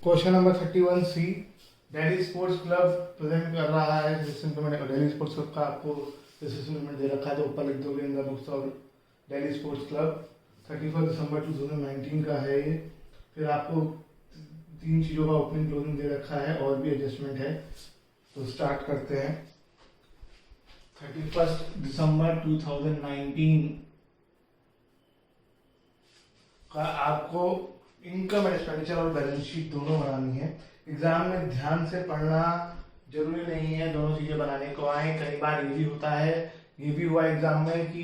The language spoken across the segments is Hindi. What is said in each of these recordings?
Question number 31C। Delhi sports club present कर रहा है दिल्ली स्पोर्ट्स क्लब का आपको रिसेसमेंट दे रखा है, तो ऊपर लिख दोगे in the books of Delhi sports club. 31 दिसंबर 2019 का है ये। फिर आपको तीन चीज़ों का ओपनिंग क्लोजिंग दे रखा है और भी एडजस्टमेंट है, तो स्टार्ट करते हैं। 31 दिसंबर 2019 का आपको इनकम एंड एक्सपेंडिचर और बैलेंस शीट दोनों बनानी है। एग्जाम में ध्यान से पढ़ना जरूरी नहीं है दोनों चीजें बनाने को आए, कई बार ये भी होता है, ये भी हुआ एग्जाम में कि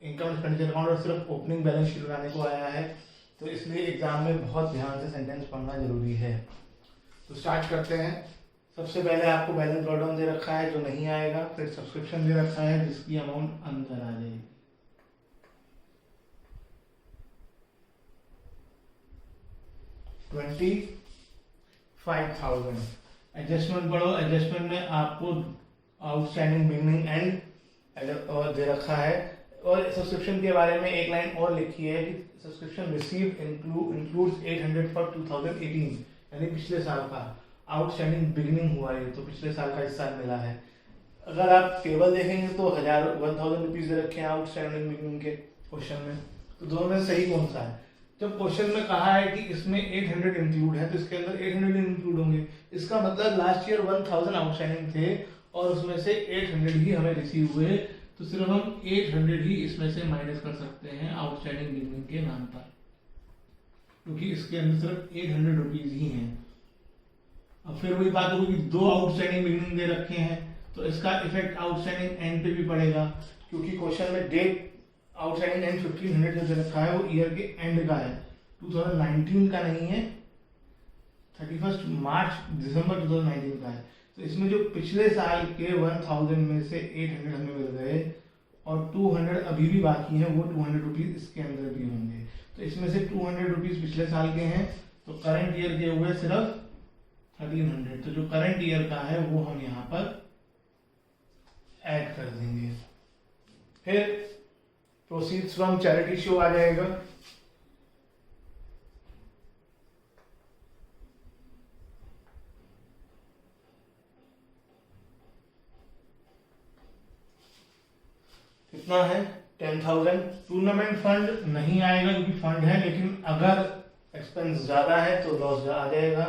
इनकम एक्सपेंडिचर अकाउंट और सिर्फ ओपनिंग बैलेंस शीट बनाने को आया है, तो इसलिए एग्जाम में बहुत ध्यान से सेंटेंस पढ़ना जरूरी है। तो स्टार्ट करते हैं। सबसे पहले आपको बैलेंस ड्रॉडाउन दे रखा है जो नहीं आएगा, फिर सब्सक्रिप्शन दे रखा है जिसकी अमाउंट अंदर आ जाएगी। 25,000। एडजस्टमेंट पढ़ो, एडजस्टमेंट में आपको आउटस्टैंडिंग बिगनिंग एंड और दे रखा है, और सब्सक्रिप्शन के बारे में एक लाइन और लिखी है कि सब्सक्रिप्शन रिसीव इंक्लूड्स 800 फॉर 2018, यानी पिछले साल का आउटस्टैंडिंग बिगनिंग हुआ है, तो पिछले साल का इस साल मिला है। अगर आप टेबल देखेंगे तो 1000 रुपीज दे रखे हैं आउटस्टैंडिंग बिगनिंग के क्वेश्चन में, तो दोनों में सही कौन सा है? जब क्वेश्चन में कहा है कि इसमें 800 इंक्लूड है, तो इसके अंदर 800 इंक्लूड होंगे, इसका मतलब लास्ट ईयर 1000 आउटस्टैंडिंग थे और उसमें से 800 ही हमें रिसीव हुए, तो सिर्फ हम 800 ही इसमें से माइनस कर सकते हैं आउटस्टैंडिंग बिगनिंग के नाम पर, क्योंकि इसके अंदर सिर्फ 800 रुपीज ही हैं। अब फिर वही बात होगी, दो आउटस्टैंडिंग बिगनिंग दे रखे हैं तो इसका इफेक्ट आउटस्टैंडिंग एंड पे भी पड़ेगा, क्योंकि क्वेश्चन में डेट आउटस्टैंडिंग एंड 1500 जो दे रखा है वो ईयर के एंड का है, 2019 का नहीं है, 31 मार्च दिसंबर 2019 का है। तो इसमें जो पिछले साल के 1000 में से 800 हमें मिल गए और 200 अभी भी बाकी हैं, वो 200 रुपीज इसके अंदर भी होंगे, तो इसमें से 200 रुपीज पिछले साल के हैं, तो करंट ईयर के हुए सिर्फ 1300, तो जो करंट ईयर का है वो हम यहाँ पर ऐड कर देंगे। फिर प्रोसीड्स फ्रॉम चैरिटी शो आ जाएगा। कितना है? 10,000। टूर्नामेंट फंड नहीं आएगा क्योंकि फंड है, लेकिन अगर एक्सपेंस ज्यादा है तो लॉस आ जाएगा।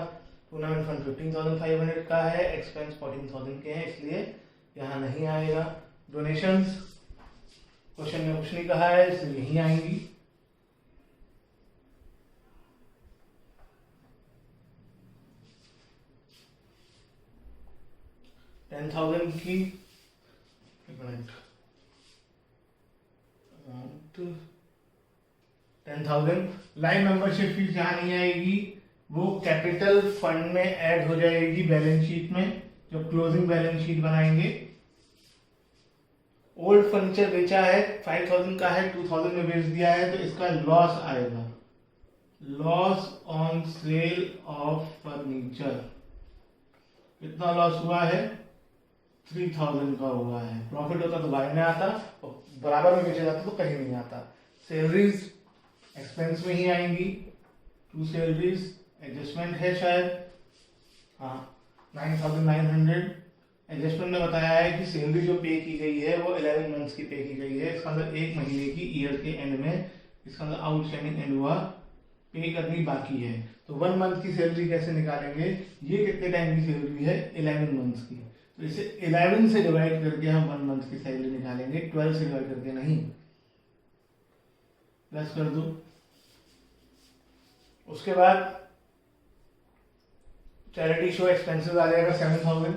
टूर्नामेंट फंड 15,500 का है, एक्सपेंस 14,000 के हैं, इसलिए यहाँ नहीं आएगा। डोनेशंस क्वेश्चन में कुछ नहीं कहा है, इसलिए यहीं आएंगी। $10,000 की 10,000 लाइन मेंबरशिप फीस यहाँ नहीं आएगी, वो कैपिटल फंड में ऐड हो जाएगी बैलेंस शीट में जब क्लोजिंग बैलेंस शीट बनाएंगे। ओल्ड फर्नीचर बेचा है, 5,000 का है, 2,000 में बेच दिया है, तो इसका लॉस आएगा, loss on sale of furniture. कितना लॉस हुआ है? 3,000 का हुआ है। प्रॉफिट होता तो बाय में आता और बराबर में बेचा जाता तो कहीं नहीं आता। सैलरीज एक्सपेंस में ही आएंगी, 2 सैलरीज एडजस्टमेंट है शायद, हाँ 9,900। एडजस्टमेंट में बताया है कि सैलरी जो पे की गई है वो 11 मंथ्स की पे की गई है, इसका अंदर एक महीने की ईयर के एंड में इसका अंदर आउटस्टैंडिंग एंड हुआ पे करनी बाकी है, तो 1 मंथ की सैलरी कैसे निकालेंगे? ये कितने टाइम की सैलरी है? 11 मंथ्स की, तो इसे 11 से डिवाइड करके हम 1 मंथ की सैलरी निकालेंगे, 12 से डिवाइड करके नहीं। प्लस कर दो। उसके बाद चैरिटी शो एक्सपेंसेस आ जाएगा 7,000।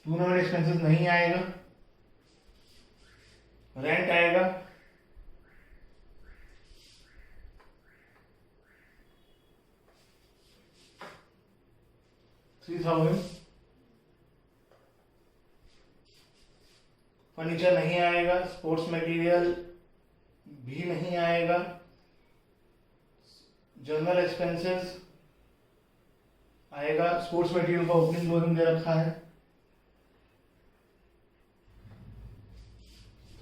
टूर्नामेंट एक्सपेंसेस नहीं आएगा। रेंट आएगा, $3,000। फर्नीचर नहीं आएगा, स्पोर्ट्स मटेरियल भी नहीं आएगा। जनरल एक्सपेंसेस आएगा, स्पोर्ट्स मटेरियल का ओपनिंग क्लोजिंग दे रखा है।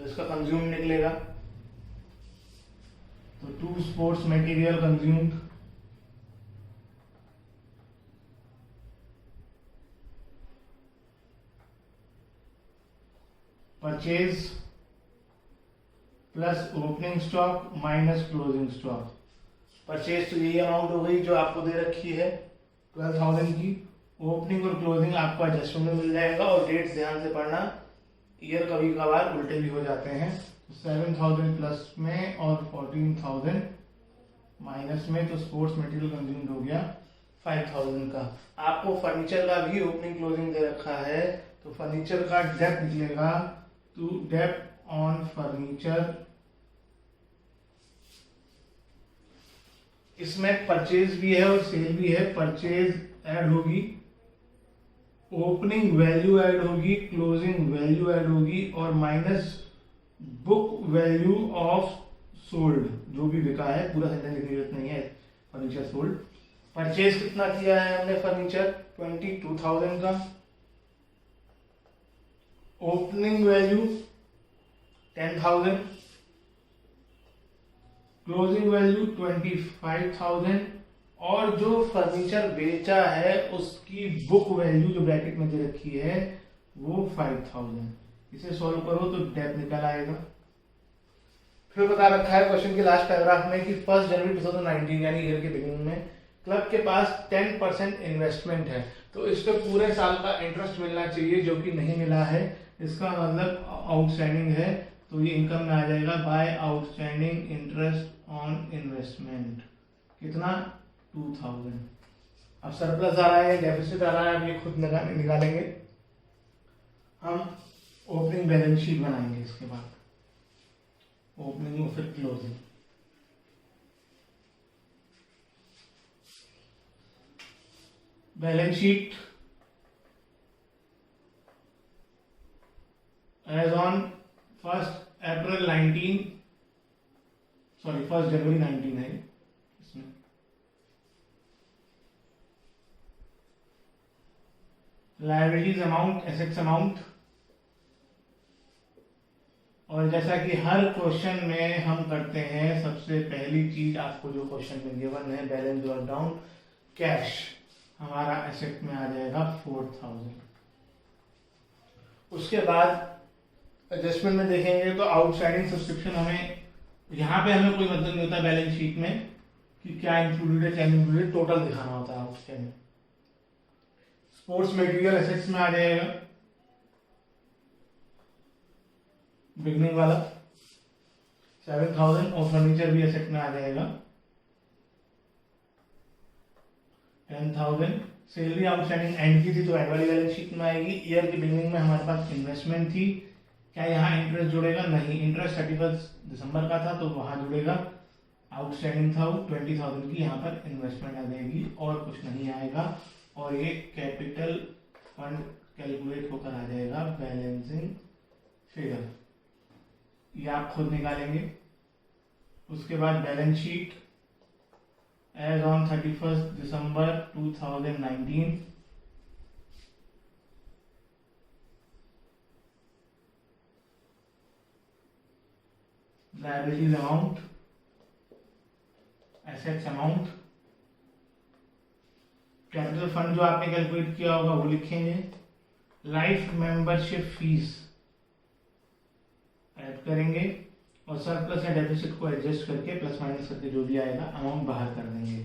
तो इसका कंज्यूम निकलेगा, तो 2 sports material consumed, purchase plus opening stock minus closing stock. Purchase तो यही अमाउंट हो गई जो आपको दे रखी है 12,000 की। ओपनिंग और क्लोजिंग आपको एडजस्टमेंट में मिल जाएगा, और डेट्स ध्यान से पढ़ना, ईयर कभी कभार उल्टे भी हो जाते हैं। 7,000 प्लस में और 14,000 माइनस में, तो स्पोर्ट्स मटेरियल कंज्यूम्ड हो गया 5,000 का। आपको फर्नीचर का भी ओपनिंग क्लोजिंग दे रखा है, तो फर्नीचर का डेप्थ निकलेगा, तो डेप्थ ऑन फर्नीचर, इसमें परचेज भी है और सेल भी है। परचेज ऐड होगी, ओपनिंग वैल्यू ऐड होगी, क्लोजिंग वैल्यू ऐड होगी, और minus book value of sold, जो भी बिका है, पूरा सेंटेंस लिखने की जरूरत नहीं है, फर्नीचर सोल्ड। परचेज कितना किया है हमने फर्नीचर, 22,000 का। ओपनिंग वैल्यू 10,000, क्लोजिंग वैल्यू 25,000, और जो फर्नीचर बेचा है उसकी बुक वैल्यू जो ब्रैकेट में दे रखी है वो 5,000। इसे सॉल्व करो तो डेप्थ निकल आएगा। फिर बता रखा है क्वेश्चन के लास्ट पैराग्राफ में कि 1 जनवरी 2019 यानी ईयर के बिगिनिंग में क्लब के पास 10% इन्वेस्टमेंट है, तो इसको पूरे साल का इंटरेस्ट मिलना चाहिए जो कि नहीं मिला है। इसका मतलब आउटस्टैंडिंग है, तो ये इनकम में आ जाएगा by outstanding interest on investment. कितना, 2,000। अब सरप्लस आ रहा है, डेफिसिट आ रहा है, अब ये खुद निकालेंगे हम। ओपनिंग बैलेंस शीट बनाएंगे, इसके बाद ओपनिंग और फिर closing. Balance sheet as on 1 जनवरी 19 है इसमें। लायबिलिटीज अमाउंट, एसेट्स अमाउंट, और जैसा कि हर क्वेश्चन में हम करते हैं, सबसे पहली चीज आपको जो क्वेश्चन में गिवन है, बैलेंस और डाउन कैश, हमारा एसेट में आ जाएगा 4,000। उसके बाद एडजस्टमेंट में देखेंगे तो आउटस्टैंडिंग सब्सक्रिप्शन, हमें यहाँ पे हमें कोई मतलब नहीं होता बैलेंस शीट में कि क्या इंक्लूडेड है क्या इंक्लूडेड, टोटल दिखाना होता है आउटस्टैंडिंग। स्पोर्ट्स मटेरियल एसेट्स में आ जाएगा बिगनिंग वाला 7,000, और फर्नीचर भी एसेट में आ जाएगा 10,000। सैलरी आउटस्टैंडिंग एंड की थी तो एंड वाली बैलेंस शीट में आएगी। ईयर की बिगनिंग में हमारे पास इन्वेस्टमेंट थी, क्या यहाँ इंटरेस्ट जुड़ेगा, नहीं, इंटरेस्ट 31 दिसंबर का था तो वहां जुड़ेगा। आउटस्टैंडिंग था 20,000 की, यहाँ पर इन्वेस्टमेंट आ जाएगी और कुछ नहीं आएगा, और ये कैपिटल फंड कैलकुलेट होकर आ जाएगा बैलेंसिंग फिगर, ये आप खुद निकालेंगे। उसके बाद बैलेंस शीट एज ऑन 31 दिसंबर 2019, liabilities amount, assets amount, capital fund जो आपने कैलकुलेट किया होगा वो लिखेंगे, लाइफ मेंबरशिप फीस ऐड करेंगे, और सरप्लस या डेफिसिट को एडजस्ट करके प्लस माइनस करके जो भी आएगा अमाउंट बाहर कर देंगे।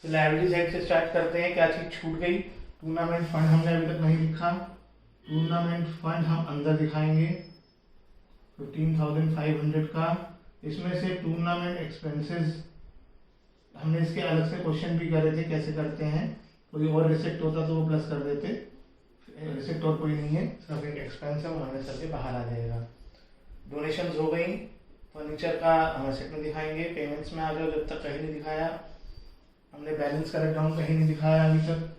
तो लायबिलिटी साइड से स्टार्ट करते हैं। क्या चीज छूट गई, टूर्नामेंट फंड हमने अभी तक नहीं लिखा, टूर्नामेंट फंड हम अंदर दिखाएंगे 15,500 का। इसमें से टूर्नामेंट एक्सपेंसेस हमने इसके अलग से क्वेश्चन भी करे थे, कैसे करते हैं, कोई और रिसिप्ट होता तो वो प्लस कर देते, रिसिप्ट और कोई नहीं है, सिर्फ एक एक्सपेंस है, वो माइनस करके बाहर आ जाएगा। डोनेशंस हो गई, फर्नीचर का हम एसेट में दिखाएंगे, पेमेंट्स में आ जाओ, जब तक कहीं नहीं दिखाया हमने, बैलेंस करेक्ट डाउन कहीं नहीं दिखाया अभी तक,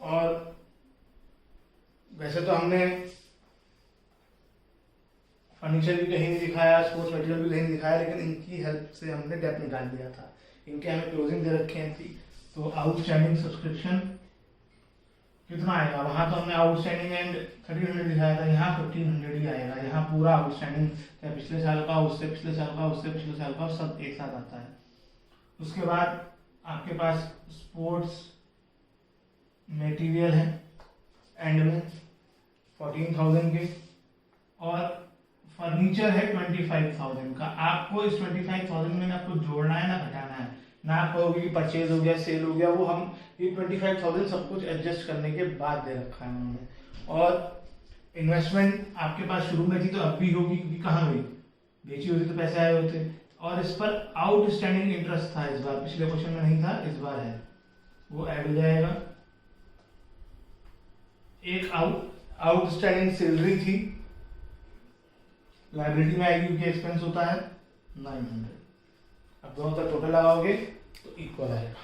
और वैसे तो हमने फर्नीचर भी कहीं नहीं दिखाया, स्पोर्ट्स मटेरियल भी कहीं नहीं दिखाया, लेकिन इनकी हेल्प से हमने डेप्थ निकाल दिया था, इनके हमें क्लोजिंग दे रखे थी। तो आउटस्टैंडिंग सब्सक्रिप्शन कितना आएगा, वहां तो हमने आउटस्टैंडिंग एंड 1300 दिखाया था, यहाँ 1500 ही आएगा। यहाँ पूरा आउटस्टैंडिंग चाहे पिछले साल का, उससे पिछले साल का, उससे पिछले साल का, सब एक साथ आता है। उसके बाद आपके पास स्पोर्ट्स मटेरियल है एंड में 14,000 के, और फर्नीचर है 25,000 का। आपको इस 25,000 में ना आपको जोड़ना है ना घटाना है, ना आप कहोगे कि परचेज हो गया, सेल हो गया, वो हम ये 25,000 सब कुछ एडजस्ट करने के बाद दे रखा है उन्होंने। और इन्वेस्टमेंट आपके पास शुरू में थी तो अब भी होगी, क्योंकि कहाँ गई, बेची होती तो पैसे आए होते। और इस पर आउटस्टैंडिंग इंटरेस्ट था इस बार, पिछले क्वेश्चन में नहीं था, इस बार है, वो ऐड हो जाएगा। एक आउटस्टैंडिंग सैलरी थी, लाइबिलिटी में आएगी, क्योंकि एक्सपेंस होता है 900। अब दोनों का टोटल लगाओगे तो इक्वल आएगा।